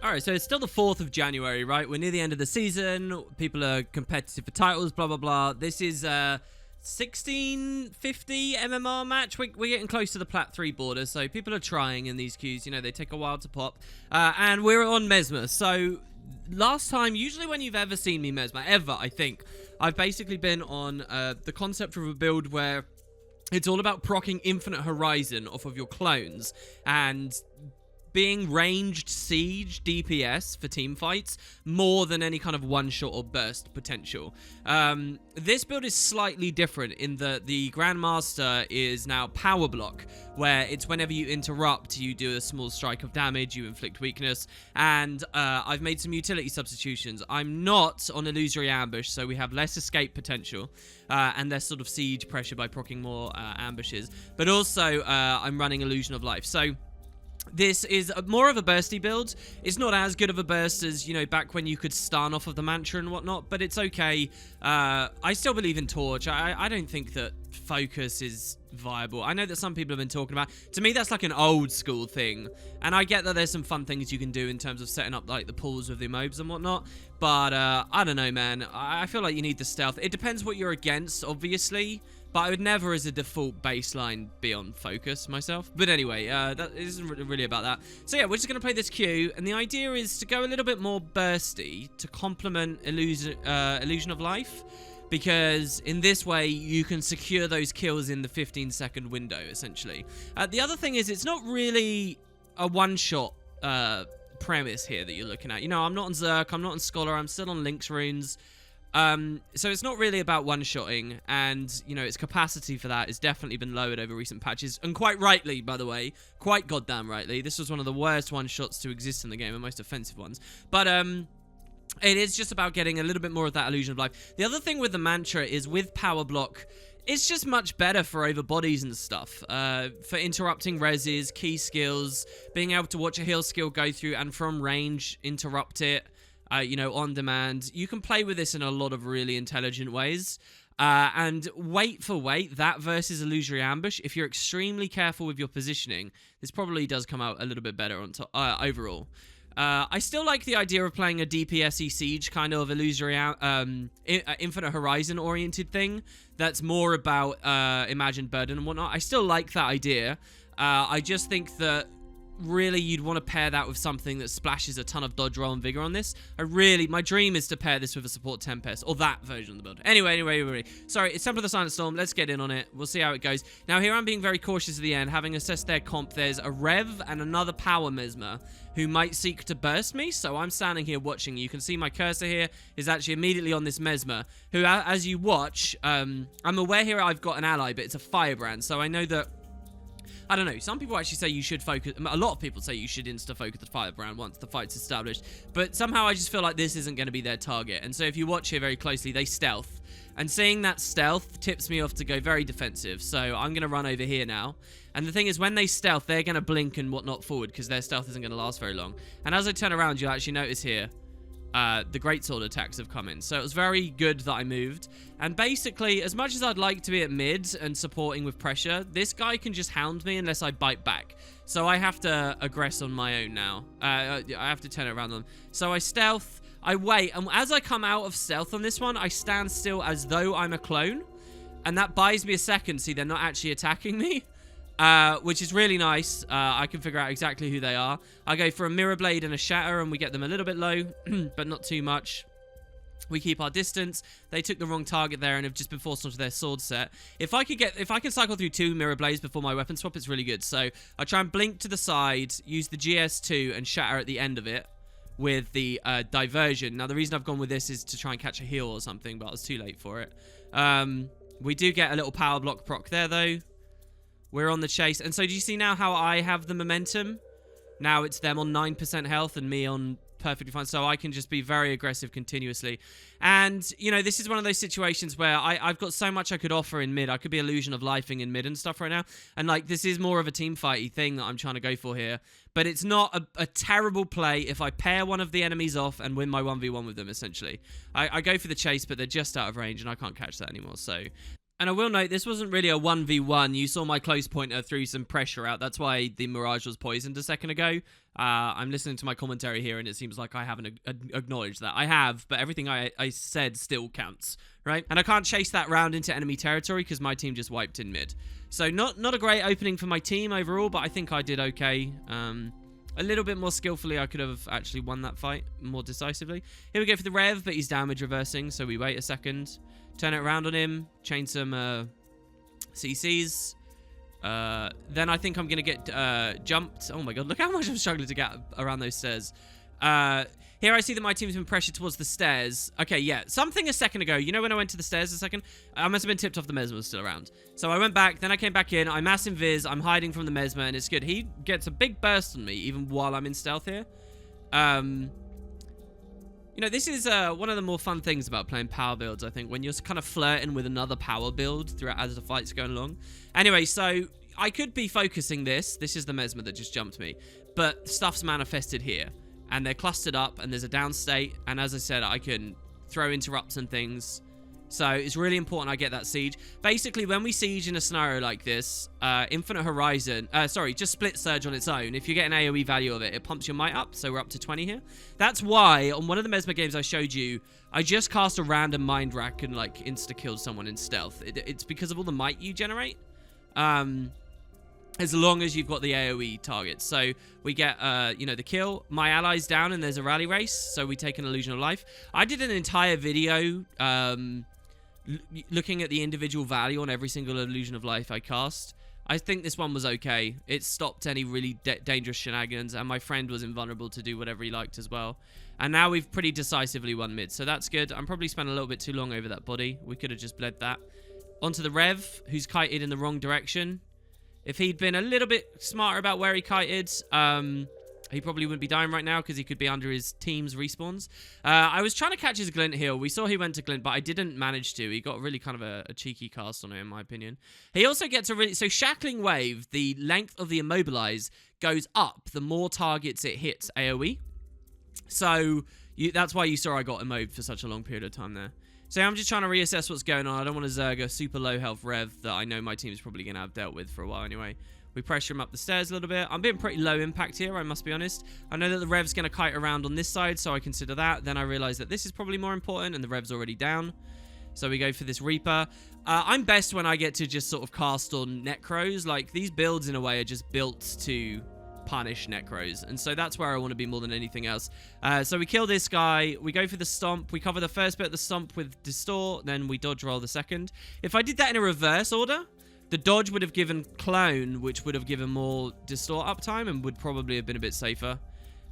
All right, so it's still the 4th of January, right? We're near the end of the season. People are competitive for titles, blah, blah, blah. This is a 1650 MMR match. We're getting close to the Plat 3 border, so people are trying in these queues. You know, they take a while to pop. And we're on Mesmer. So last time, usually when you've ever seen me Mesmer, ever, I think, I've basically been on the concept of a build where it's all about proccing Infinite Horizon off of your clones and being ranged siege DPS for team fights more than any kind of one-shot or burst potential. This build is slightly different in that the Grandmaster is now power block, where it's whenever you interrupt, you do a small strike of damage, you inflict weakness, and I've made some utility substitutions. I'm not on Illusory Ambush, so we have less escape potential, and less sort of siege pressure by proccing more ambushes, but also I'm running Illusion of Life. So this is more of a bursty build. It's not as good of a burst as, you know, back when you could stun off of the mantra and whatnot, but it's okay. I still believe in Torch. I don't think that focus is viable. I know that some people have been talking about. To me, that's like an old school thing, and I get that there's some fun things you can do in terms of setting up like the pools with the mobs and whatnot, but I don't know, man. I feel like you need the stealth. It depends what you're against, obviously, but I would never, as a default baseline, be on focus myself. But anyway, that isn't really about that. So yeah, we're just going to play this queue, and the idea is to go a little bit more bursty to complement Illusion of Life, because in this way, you can secure those kills in the 15-second window, essentially. The other thing is, it's not really a one-shot premise here that you're looking at. You know, I'm not on Zerk, I'm not on Scholar, I'm still on Lynx Runes. So it's not really about one-shotting, and, you know, its capacity for that has definitely been lowered over recent patches, and quite rightly, by the way, quite goddamn rightly. This was one of the worst one-shots to exist in the game, and most offensive ones, but, it is just about getting a little bit more of that Illusion of Life. The other thing with the mantra is, with Power Block, it's just much better for over bodies and stuff, for interrupting reses, key skills, being able to watch a heal skill go through, and from range, interrupt it. You know, on demand. You can play with this in a lot of really intelligent ways. And weight for weight, that versus Illusory Ambush, if you're extremely careful with your positioning, this probably does come out a little bit better on overall. I still like the idea of playing a DPS-y siege kind of Illusory Infinite Horizon oriented thing that's more about Imagined Burden and whatnot. I still like that idea. I just think that really you'd want to pair that with something that splashes a ton of dodge roll and vigor on this. My dream is to pair this with a support Tempest, or that version of the build. Anyway. Sorry, it's Temple of the Silent Storm. Let's get in on it. We'll see how it goes. Now, here I'm being very cautious at the end. Having assessed their comp, there's a Rev and another Power Mesmer who might seek to burst me, so I'm standing here watching. You can see my cursor here is actually immediately on this Mesmer, who, as you watch, I'm aware here I've got an ally, but it's a Firebrand, so I know that I don't know, some people actually say you should focus, a lot of people say you should insta-focus the Firebrand once the fight's established, but somehow I just feel like this isn't going to be their target, and so if you watch here very closely, they stealth, and seeing that stealth tips me off to go very defensive, so I'm going to run over here now, and the thing is, when they stealth, they're going to blink and whatnot forward, because their stealth isn't going to last very long, and as I turn around, you'll actually notice here, the Greatsword attacks have come in. So it was very good that I moved. And basically, as much as I'd like to be at mid and supporting with pressure, this guy can just hound me unless I bite back. So I have to aggress on my own now. I have to turn it around on them. So I stealth, I wait, and as I come out of stealth on this one, I stand still as though I'm a clone. And that buys me a second, see, they're not actually attacking me. Which is really nice. I can figure out exactly who they are. I go for a Mirror Blade and a Shatter, and we get them a little bit low, but not too much. We keep our distance. They took the wrong target there and have just been forced onto their sword set. If I can cycle through 2 Mirror Blades before my weapon swap, it's really good. So I try and blink to the side, use the GS2 and Shatter at the end of it with the Diversion. Now, the reason I've gone with this is to try and catch a heal or something, but I was too late for it. We do get a little power block proc there, though. We're on the chase. And so do you see now how I have the momentum? Now it's them on 9% health and me on perfectly fine. So I can just be very aggressive continuously. And, you know, this is one of those situations where I've got so much I could offer in mid. I could be Illusion of Lifing in mid and stuff right now. And, like, this is more of a team fighty thing that I'm trying to go for here. But it's not a terrible play if I pair one of the enemies off and win my 1v1 with them, essentially. I go for the chase, but they're just out of range and I can't catch that anymore. So And I will note, this wasn't really a 1v1. You saw my close pointer threw some pressure out. That's why the Mirage was poisoned a second ago. I'm listening to my commentary here, and it seems like I haven't acknowledged that. I have, but everything I said still counts, right? And I can't chase that round into enemy territory because my team just wiped in mid. So not a great opening for my team overall, but I think I did okay. A little bit more skillfully, I could have actually won that fight more decisively. Here we go for the Rev, but he's damage reversing, so we wait a second. Turn it around on him, chain some CCs. Then I think I'm going to get jumped. Oh my god, look how much I'm struggling to get around those stairs. Here I see that my team's been pressured towards the stairs. Okay, yeah, something a second ago. You know when I went to the stairs a second? I must have been tipped off the Mesmer was still around. So I went back, then I came back in. I mass invis, I'm hiding from the Mesmer, and it's good. He gets a big burst on me, even while I'm in stealth here. You know, this is one of the more fun things about playing power builds, I think, when you're kind of flirting with another power build throughout as the fight's going along. Anyway, so I could be focusing this. This is the Mesmer that just jumped me. But stuff's manifested here. And they're clustered up, and there's a down state. And as I said, I can throw interrupts and things. So it's really important I get that siege. Basically, when we siege in a scenario like this, Infinite Horizon, just Split Surge on its own, if you get an AoE value of it, it pumps your might up, so we're up to 20 here. That's why, on one of the Mesmer games I showed you, I just cast a random Mind Rack and, like, insta-killed someone in stealth. It's because of all the might you generate, as long as you've got the AoE targets. So we get, you know, the kill. My ally's down, and there's a rally race, so we take an Illusion of Life. I did an entire video, looking at the individual value on every single Illusion of Life I cast. I think this one was okay. It stopped any really dangerous shenanigans, and my friend was invulnerable to do whatever he liked as well. And now we've pretty decisively won mid, so that's good. I'm probably spent a little bit too long over that body. We could have just bled that. Onto the Rev, who's kited in the wrong direction. If he'd been a little bit smarter about where he kited, he probably wouldn't be dying right now because he could be under his team's respawns. I was trying to catch his glint heal. We saw he went to glint, but I didn't manage to. He got really kind of a cheeky cast on it, in my opinion. He also gets a really... So Shackling Wave, the length of the Immobilize goes up the more targets it hits AoE. So that's why you saw I got immobed for such a long period of time there. So I'm just trying to reassess what's going on. I don't want to zerg a super low health Rev that I know my team's probably going to have dealt with for a while anyway. We pressure him up the stairs a little bit. I'm being pretty low impact here, I must be honest. I know that the Rev's going to kite around on this side, so I consider that. Then I realize that this is probably more important, and the Rev's already down. So we go for this Reaper. I'm best when I get to just sort of cast on Necros. Like, these builds, in a way, are just built to punish Necros. And so that's where I want to be more than anything else. So we kill this guy. We go for the Stomp. We cover the first bit of the Stomp with Distort. Then we dodge roll the second. If I did that in a reverse order... The dodge would have given Clone, which would have given more Distort uptime and would probably have been a bit safer.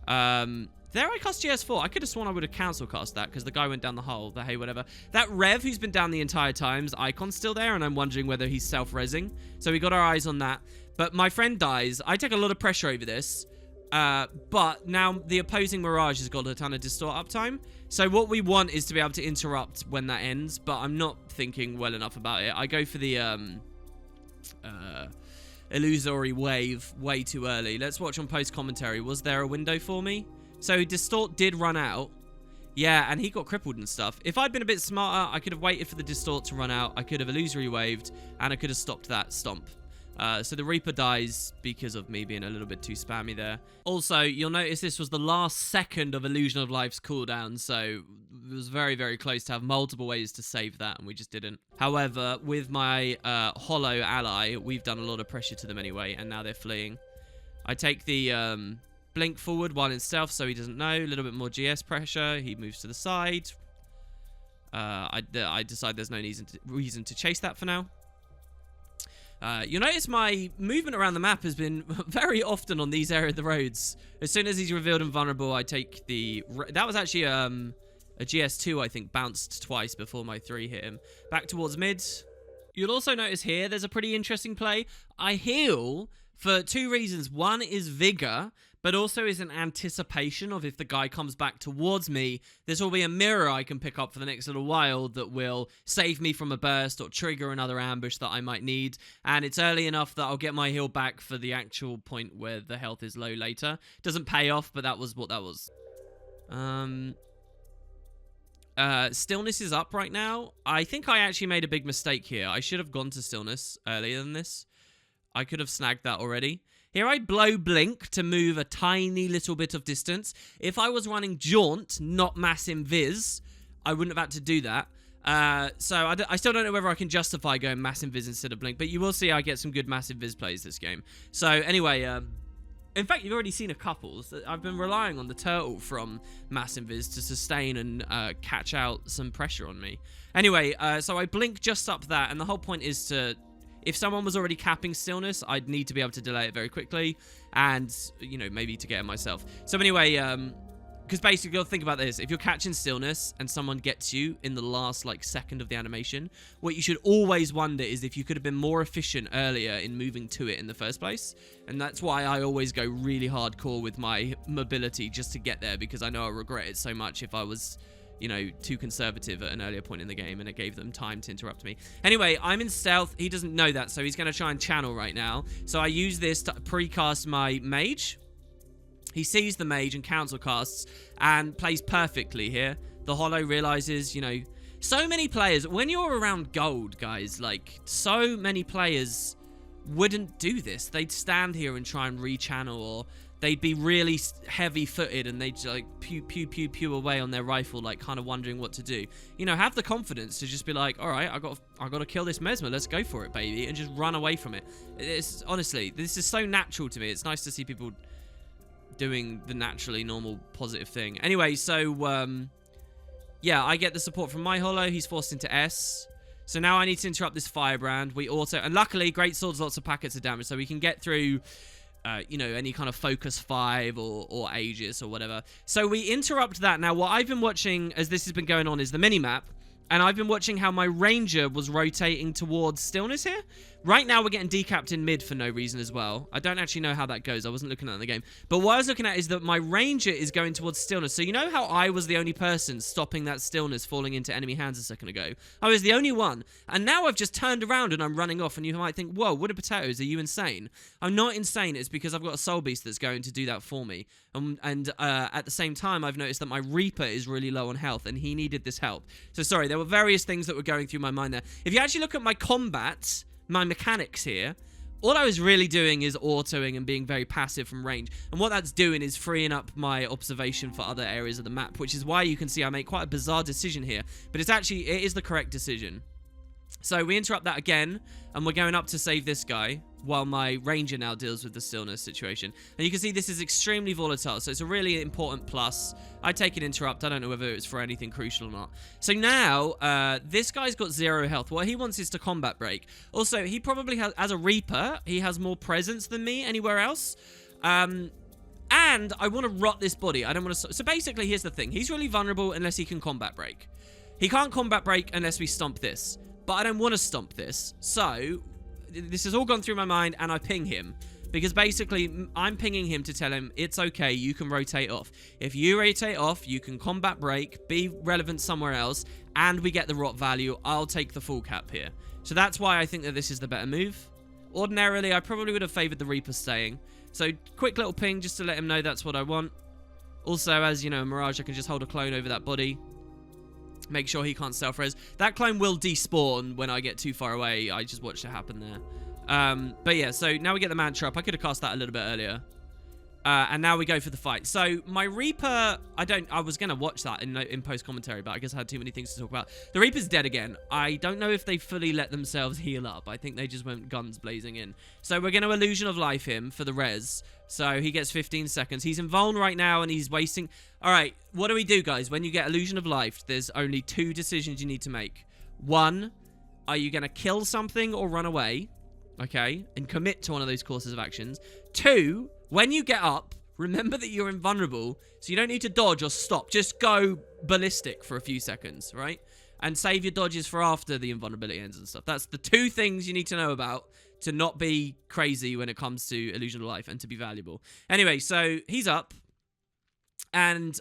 There I cast GS4. I could have sworn I would have cancel cast that because the guy went down the hole. But hey, whatever. That Rev, who's been down the entire time, his icon's still there, and I'm wondering whether he's self-rezzing. So we got our eyes on that. But my friend dies. I take a lot of pressure over this. But now the opposing Mirage has got a ton of Distort uptime. So what we want is to be able to interrupt when that ends. But I'm not thinking well enough about it. I go for the... illusory wave way too early. Let's watch on post commentary. Was there a window for me? So Distort did run out. Yeah, and he got crippled and stuff. If I'd been a bit smarter, I could have waited for the Distort to run out. I could have illusory waved, and I could have stopped that Stomp. So the Reaper dies because of me being a little bit too spammy there. Also, you'll notice this was the last second of Illusion of Life's cooldown, so it was very, very close to have multiple ways to save that, and we just didn't. However, with my Hollow ally, we've done a lot of pressure to them anyway, and now they're fleeing. I take the Blink forward while in stealth, so he doesn't know. A little bit more GS pressure. He moves to the side. I decide there's no reason to chase that for now. You'll notice my movement around the map has been very often on these area of the roads. As soon as he's revealed and vulnerable, I take the... That was actually a GS2, I think, bounced twice before my 3 hit him. Back towards mid. You'll also notice here there's a pretty interesting play. I heal for 2 reasons. One is Vigor, but also is an anticipation of if the guy comes back towards me, this will be a mirror I can pick up for the next little while that will save me from a burst or trigger another ambush that I might need. And it's early enough that I'll get my heal back for the actual point where the health is low later. Doesn't pay off, but that was what that was. Stillness is up right now. I think I actually made a big mistake here. I should have gone to Stillness earlier than this. I could have snagged that already. Here I blow Blink to move a tiny little bit of distance. If I was running Jaunt, not Mass Invis, I wouldn't have had to do that. So I still don't know whether I can justify going Mass Invis instead of Blink, but you will see I get some good Mass Invis plays this game. So anyway, in fact, you've already seen a couple. I've been relying on the turtle from Mass Invis to sustain and catch out some pressure on me. Anyway, so I blink just up that, and the whole point is to... If someone was already capping Stillness, I'd need to be able to delay it very quickly and, you know, maybe to get it myself. So anyway, because basically, you'll think about this. If you're catching Stillness and someone gets you in the last, like, second of the animation, what you should always wonder is if you could have been more efficient earlier in moving to it in the first place. And that's why I always go really hardcore with my mobility just to get there, because I know I regret it so much if I was... you know, too conservative at an earlier point in the game, and it gave them time to interrupt me. Anyway, I'm in stealth. He doesn't know that, so he's going to try and channel right now. So I use this to precast my mage. He sees the mage and council casts and plays perfectly here. The Hollow realizes, you know, so many players, when you're around gold, guys, like, so many players wouldn't do this. They'd stand here and try and rechannel, or... they'd be really heavy-footed and they'd like pew away on their rifle, like kind of wondering what to do. You know, have the confidence to just be like, all right, I got to kill this Mesmer. Let's go for it, baby, and just run away from it. It's honestly, this is so natural to me. It's nice to see people doing the naturally normal positive thing. Anyway, so yeah, I get the support from my Hollow. He's forced into S. So now I need to interrupt this Firebrand. We auto, and luckily, Greatsword's lots of packets of damage, so we can get through. You know, any kind of Focus 5 or Aegis or whatever. So we interrupt that. Now, what I've been watching as this has been going on is the minimap. And I've been watching how my Ranger was rotating towards Stillness here. Right now, we're getting decapped in mid for no reason as well. I don't actually know how that goes. I wasn't looking at it in the game. But what I was looking at is that my Ranger is going towards Stillness. So you know how I was the only person stopping that Stillness falling into enemy hands a second ago? I was the only one. And now I've just turned around and I'm running off. And you might think, whoa, Wooded Potatoes, are you insane? I'm not insane. It's because I've got a Soul Beast that's going to do that for me. And at the same time, I've noticed that my Reaper is really low on health. And he needed this help. So sorry, there were various things that were going through my mind there. If you actually look at my combat... my mechanics here, all I was really doing is autoing and being very passive from range, and what that's doing is freeing up my observation for other areas of the map, which is why you can see I make quite a bizarre decision here, but it is the correct decision. So we interrupt that again, and we're going up to save this guy, while my Ranger now deals with the Stillness situation. And you can see this is extremely volatile, so it's a really important plus. I take an interrupt. I don't know whether it's for anything crucial or not. So now, this guy's got 0 health. What he wants is to combat break. Also, he probably has, as a Reaper, he has more presence than me anywhere else. And I want to rot this body. I don't want to... So basically, here's the thing. He's really vulnerable unless he can combat break. He can't combat break unless we stomp this. But I don't want to stomp this. So... this has all gone through my mind, and I ping him. Because basically, I'm pinging him to tell him, it's okay, you can rotate off. If you rotate off, you can combat break, be relevant somewhere else, and we get the rot value. I'll take the full cap here. So that's why I think that this is the better move. Ordinarily, I probably would have favored the Reaper staying. So, quick little ping just to let him know that's what I want. Also, as you know, Mirage, I can just hold a clone over that body. Make sure he can't self-res. That clone will despawn when I get too far away. I just watched it happen there. But yeah, so now we get the Mantra up. I could have cast that a little bit earlier. And now we go for the fight. So my Reaper, I was going to watch that in post-commentary, but I guess I had too many things to talk about. The Reaper's dead again. I don't know if they fully let themselves heal up. I think they just went guns blazing in. So we're going to Illusion of Life him for the res. So he gets 15 seconds. He's in Vuln right now, and he's wasting... All right, what do we do, guys? When you get Illusion of Life, there's only 2 decisions you need to make. 1, are you going to kill something or run away? Okay, and commit to one of those courses of actions. 2, when you get up, remember that you're invulnerable, so you don't need to dodge or stop. Just go ballistic for a few seconds, right? And save your dodges for after the invulnerability ends and stuff. That's the 2 things you need to know about to not be crazy when it comes to Illusion of Life and to be valuable. Anyway, so he's up. And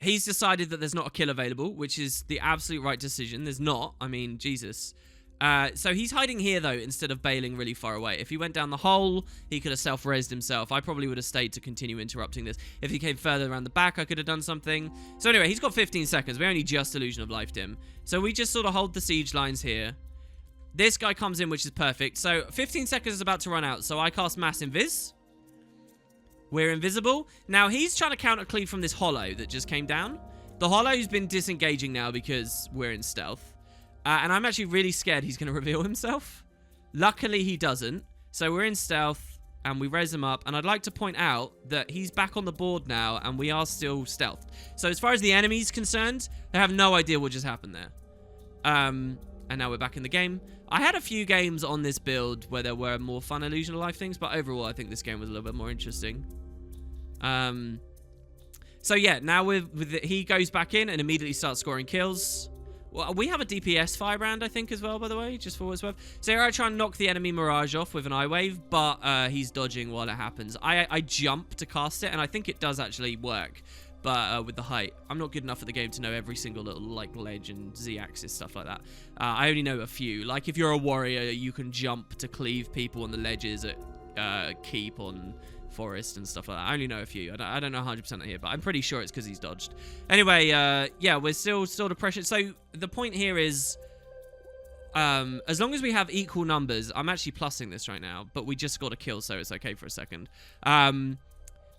he's decided that there's not a kill available, which is the absolute right decision. There's not. I mean, Jesus. So he's hiding here, though, instead of bailing really far away. If he went down the hole, he could have self-resed himself. I probably would have stayed to continue interrupting this. If he came further around the back, I could have done something. So anyway, he's got 15 seconds. We only just Illusion of Life'd him. So we just sort of hold the siege lines here. This guy comes in, which is perfect. So 15 seconds is about to run out. So I cast Mass Invis. We're invisible. Now, he's trying to counter-cleave from this hollow that just came down. The hollow's been disengaging now because we're in stealth. And I'm actually really scared he's going to reveal himself. Luckily, he doesn't. So we're in stealth, and we res him up. And I'd like to point out that he's back on the board now, and we are still stealthed. So as far as the enemy's concerned, they have no idea what just happened there. And now we're back in the game. I had a few games on this build where there were more fun Illusion of Life things, but overall, I think this game was a little bit more interesting. So yeah, now he goes back in and immediately starts scoring kills. Well, we have a DPS firebrand, I think, as well, by the way, just for what it's worth. So here I try and knock the enemy Mirage off with an eye wave, but he's dodging while it happens. I jump to cast it, and I think it does actually work. But with the height, I'm not good enough at the game to know every single little like ledge and Z-axis stuff like that. I only know a few. Like if you're a warrior, you can jump to cleave people on the ledges at Keep on Forest and stuff like that. I only know a few. I don't know 100% here, but I'm pretty sure it's because he's dodged. Anyway, yeah, we're still the pressure. So the point here is, as long as we have equal numbers, I'm actually plussing this right now, but we just got a kill, so it's okay for a second.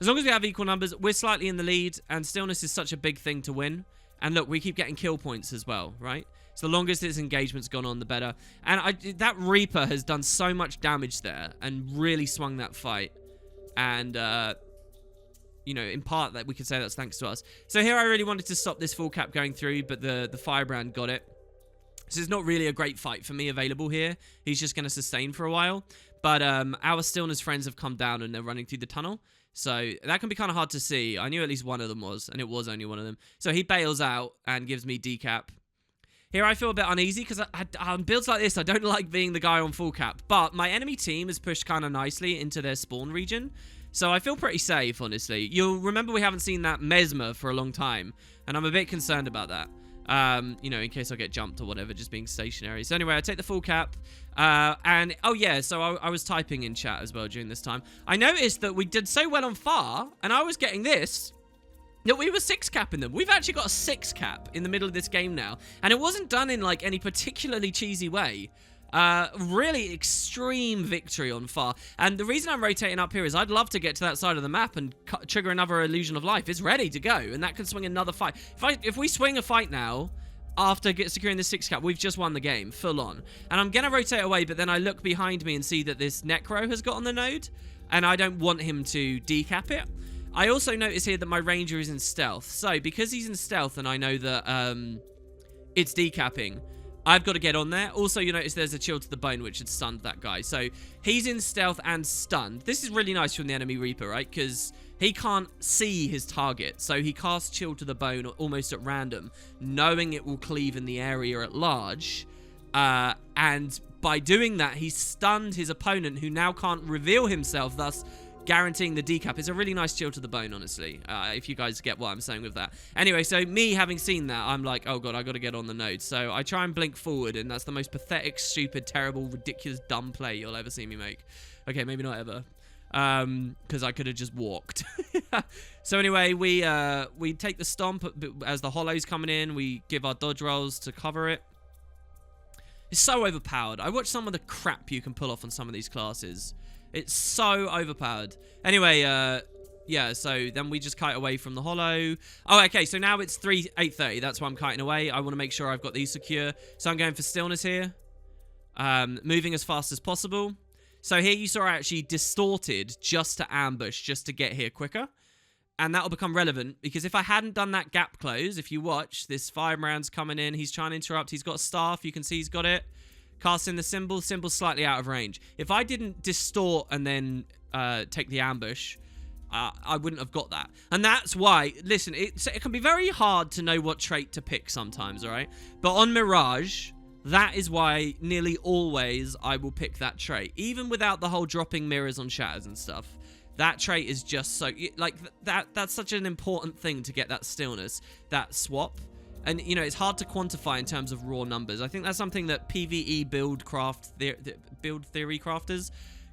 As long as we have equal numbers, we're slightly in the lead, and stillness is such a big thing to win. And look, we keep getting kill points as well, right? So the longest this engagement's gone on, the better. And that Reaper has done so much damage there and really swung that fight. And, you know, in part, that we could say that's thanks to us. So here I really wanted to stop this full cap going through, but the Firebrand got it. So it's not really a great fight for me available here. He's just going to sustain for a while. But our stillness friends have come down and they're running through the tunnel. So that can be kind of hard to see. I knew at least one of them was, and it was only one of them. So he bails out and gives me decap. Here I feel a bit uneasy because on builds like this, I don't like being the guy on full cap. But my enemy team has pushed kind of nicely into their spawn region. So I feel pretty safe, honestly. You'll remember we haven't seen that Mesmer for a long time. And I'm a bit concerned about that. You know, in case I get jumped or whatever, just being stationary. So anyway, I take the full cap. And, oh yeah, so I was typing in chat as well during this time. I noticed that we did so well on FAR, and I was getting this, that we were 6 capping them. We've actually got a 6 cap in the middle of this game now. And it wasn't done in, like, any particularly cheesy way. Really extreme victory on FAR. And the reason I'm rotating up here is I'd love to get to that side of the map and trigger another Illusion of Life. It's ready to go, and that can swing another fight. If we swing a fight now, after securing the 6 cap, we've just won the game, full on. And I'm going to rotate away, but then I look behind me and see that this Necro has got on the node, and I don't want him to decap it. I also notice here that my Ranger is in stealth. So, because he's in stealth and I know that it's decapping, I've got to get on there. Also, you notice there's a chill to the bone, which had stunned that guy. So, he's in stealth and stunned. This is really nice from the enemy Reaper, right? Because he can't see his target. So, he casts chill to the bone almost at random, knowing it will cleave in the area at large. And by doing that, he's stunned his opponent, who now can't reveal himself, thus guaranteeing the decap. It's a really nice chill to the bone, honestly, if you guys get what I'm saying with that. Anyway, so me having seen that, I'm like, oh god, I got to get on the node. So I try and blink forward, and that's the most pathetic, stupid, terrible, ridiculous, dumb play you'll ever see me make. Okay, maybe not ever, because I could have just walked. So anyway, we take the stomp as the hollow's coming in. We give our dodge rolls to cover it. It's so overpowered. I watched some of the crap you can pull off on some of these classes. It's so overpowered. Anyway, yeah, so then we just kite away from the hollow. Oh, okay, so now it's 8:30. That's why I'm kiting away. I want to make sure I've got these secure. So I'm going for stillness here. Moving as fast as possible. So here you saw I actually distorted just to ambush, just to get here quicker. And that'll become relevant, because if I hadn't done that gap close, if you watch, this firebrand's coming in. He's trying to interrupt. He's got a staff. You can see he's got it. Casting the symbol's slightly out of range. If I didn't distort and then take the ambush, I wouldn't have got that. And that's why, listen, it can be very hard to know what trait to pick sometimes, all right? But on Mirage, that is why nearly always I will pick that trait. Even without the whole dropping mirrors on shatters and stuff. That trait is just so, like, that's such an important thing to get that stillness, that swap. And, you know, it's hard to quantify in terms of raw numbers. I think that's something that PvE build theory crafters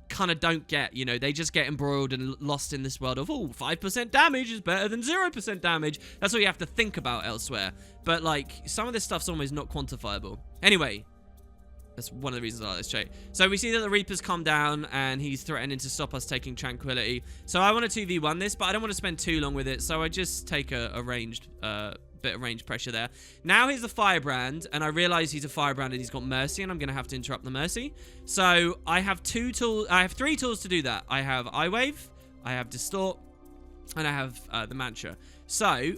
kind of don't get. You know, they just get embroiled and lost in this world of, oh, 5% damage is better than 0% damage. That's what you have to think about elsewhere. But, like, some of this stuff's almost not quantifiable. Anyway, that's one of the reasons I like this trait. So we see that the Reaper's come down and he's threatening to stop us taking Tranquility. So I want to 2v1 this, but I don't want to spend too long with it. So I just take a ranged bit of range pressure there. Now he's a Firebrand, and I realize he's a Firebrand and he's got Mercy, and I'm going to have to interrupt the Mercy. So I have three tools to do that. I have Eye Wave, I have Distort, and I have the Mantra. So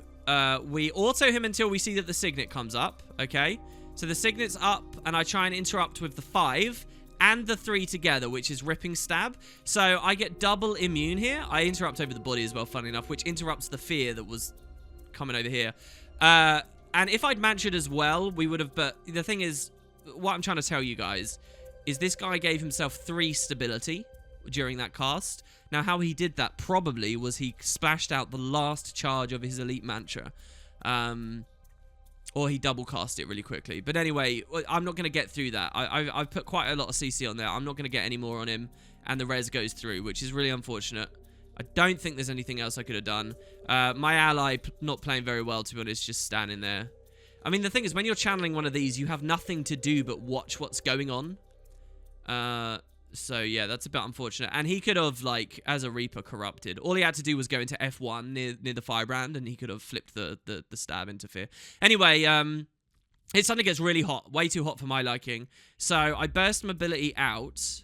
we auto him until we see that the Signet comes up, okay? So the Signet's up, and I try and interrupt with the 5 and the 3 together, which is Ripping Stab. So I get double immune here. I interrupt over the body as well, funny enough, which interrupts the fear that was coming over here. And if I'd mantured as well, we would have... But the thing is, what I'm trying to tell you guys is this guy gave himself 3 stability during that cast. Now, how he did that probably was he splashed out the last charge of his Elite Mantra. Or he double cast it really quickly. But anyway, I'm not going to get through that. I've put quite a lot of CC on there. I'm not going to get any more on him. And the res goes through, which is really unfortunate. I don't think there's anything else I could have done. My ally not playing very well, to be honest, just standing there. I mean, the thing is, when you're channeling one of these, you have nothing to do but watch what's going on. So, yeah, that's a bit unfortunate. And he could have, like, as a Reaper, corrupted. All he had to do was go into F1 near the Firebrand, and he could have flipped the stab into fear. Anyway, it suddenly gets really hot. Way too hot for my liking. So, I burst mobility out.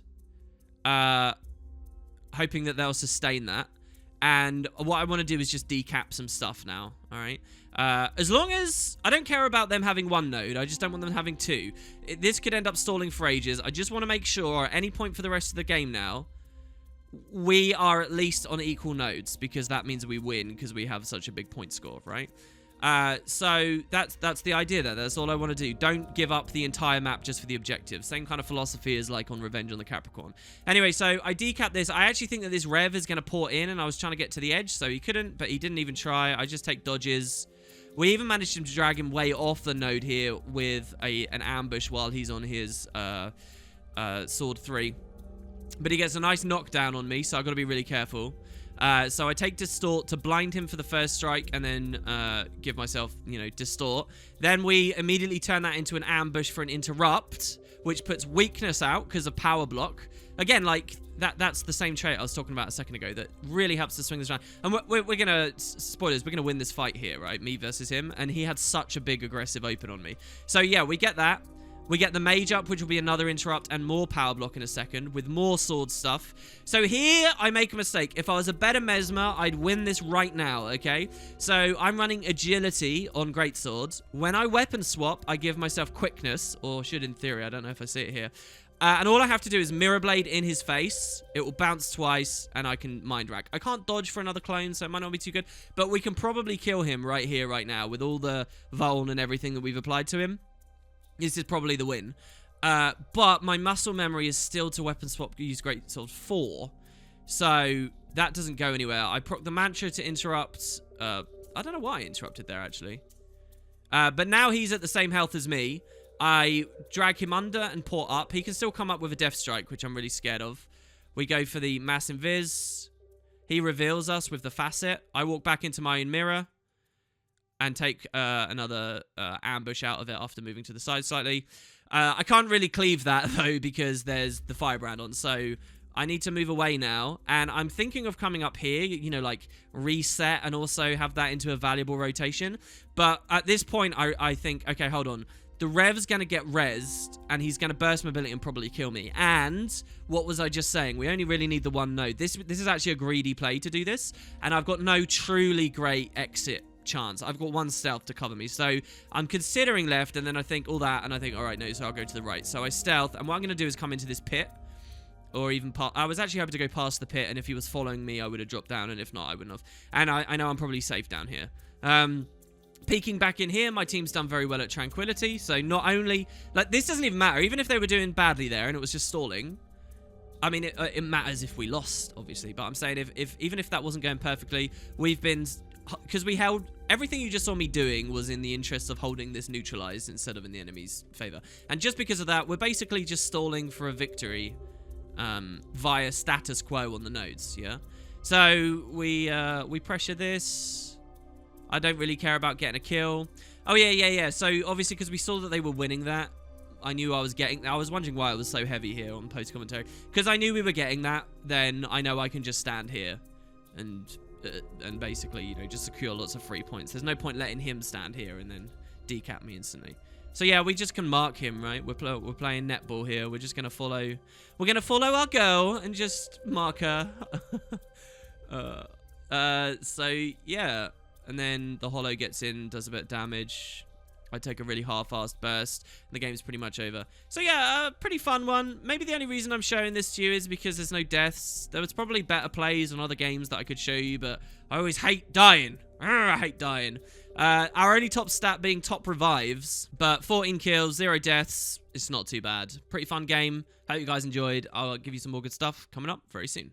Hoping that they'll sustain that. And what I want to do is just decap some stuff now. Alright? As long as... I don't care about them having 1 node. I just don't want them having 2. This could end up stalling for ages. I just want to make sure at any point for the rest of the game now, we are at least on equal nodes. Because that means we win because we have such a big point score, right? So that's the idea there. That's all I want to do. Don't give up the entire map just for the objective. Same kind of philosophy as like on Revenge on the Capricorn. Anyway, so I decap this. I actually think that this Rev is going to pour in, and I was trying to get to the edge, so he couldn't, but he didn't even try. I just take dodges. We even managed to drag him way off the node here with an ambush while he's on his Sword 3. But he gets a nice knockdown on me, so I've got to be really careful. So I take Distort to blind him for the first strike and then give myself, you know, Distort. Then we immediately turn that into an ambush for an Interrupt, which puts Weakness out because of Power Block. Again, like, that's the same trait I was talking about a second ago that really helps to swing this around. And we're going to, spoilers, we're going to win this fight here, right? Me versus him. And he had such a big aggressive open on me. So, yeah, we get that. We get the Mage up, which will be another interrupt and more power block in a second with more sword stuff. So here, I make a mistake. If I was a better Mesmer, I'd win this right now, okay? So I'm running Agility on Greatswords. When I weapon swap, I give myself Quickness, or should in theory, I don't know if I see it here. And all I have to do is Mirror Blade in his face. It will bounce twice, and I can Mind Rack. I can't dodge for another clone, so it might not be too good. But we can probably kill him right here, right now, with all the Vuln and everything that we've applied to him. This is probably the win. But my muscle memory is still to weapon swap use Greatsword 4. So that doesn't go anywhere. I proc the Mantra to interrupt. I don't know why I interrupted there, actually. But now he's at the same health as me. I drag him under and port up. He can still come up with a Death Strike, which I'm really scared of. We go for the Mass Invis. He reveals us with the Facet. I walk back into my own mirror and take another ambush out of it after moving to the side slightly. I can't really cleave that, though, because there's the Firebrand on. So I need to move away now. And I'm thinking of coming up here, you know, like reset and also have that into a valuable rotation. But at this point, I think, okay, hold on. The Rev's going to get rezzed, and he's going to burst mobility and probably kill me. And what was I just saying? We only really need the 1 node. This is actually a greedy play to do this. And I've got no truly great exit chance. I've got 1 stealth to cover me. So I'm considering left, and then I think all that, and I think, all right, no, so I'll go to the right. So I stealth, and what I'm going to do is come into this pit. Or even I was actually hoping to go past the pit, and if he was following me, I would have dropped down, and if not, I wouldn't have. And I know I'm probably safe down here. Peeking back in here, my team's done very well at Tranquility. So not only... Like, this doesn't even matter. Even if they were doing badly there and it was just stalling... I mean, it matters if we lost, obviously. But I'm saying even if that wasn't going perfectly, we've been because we held everything you just saw me doing was in the interest of holding this neutralized instead of in the enemy's favor. And just because of that, we're basically just stalling for a victory via status quo on the nodes, yeah? So we pressure this. I don't really care about getting a kill. Oh, yeah. So obviously because we saw that they were winning that, I knew I was wondering why it was so heavy here on post-commentary. Because I knew we were getting that, then I know I can just stand here and basically, you know, just secure lots of free points. There's no point letting him stand here and then decap me instantly. So yeah, we just can mark him, right? We're playing netball here. We're just gonna follow. We're gonna follow our girl and just mark her. So yeah, and then the holo gets in, does a bit of damage. I take a really half-assed burst, and the game's pretty much over. So yeah, pretty fun one. Maybe the only reason I'm showing this to you is because there's no deaths. There was probably better plays on other games that I could show you, but I always hate dying. I hate dying. Our only top stat being top revives, but 14 kills, 0 deaths. It's not too bad. Pretty fun game. Hope you guys enjoyed. I'll give you some more good stuff coming up very soon.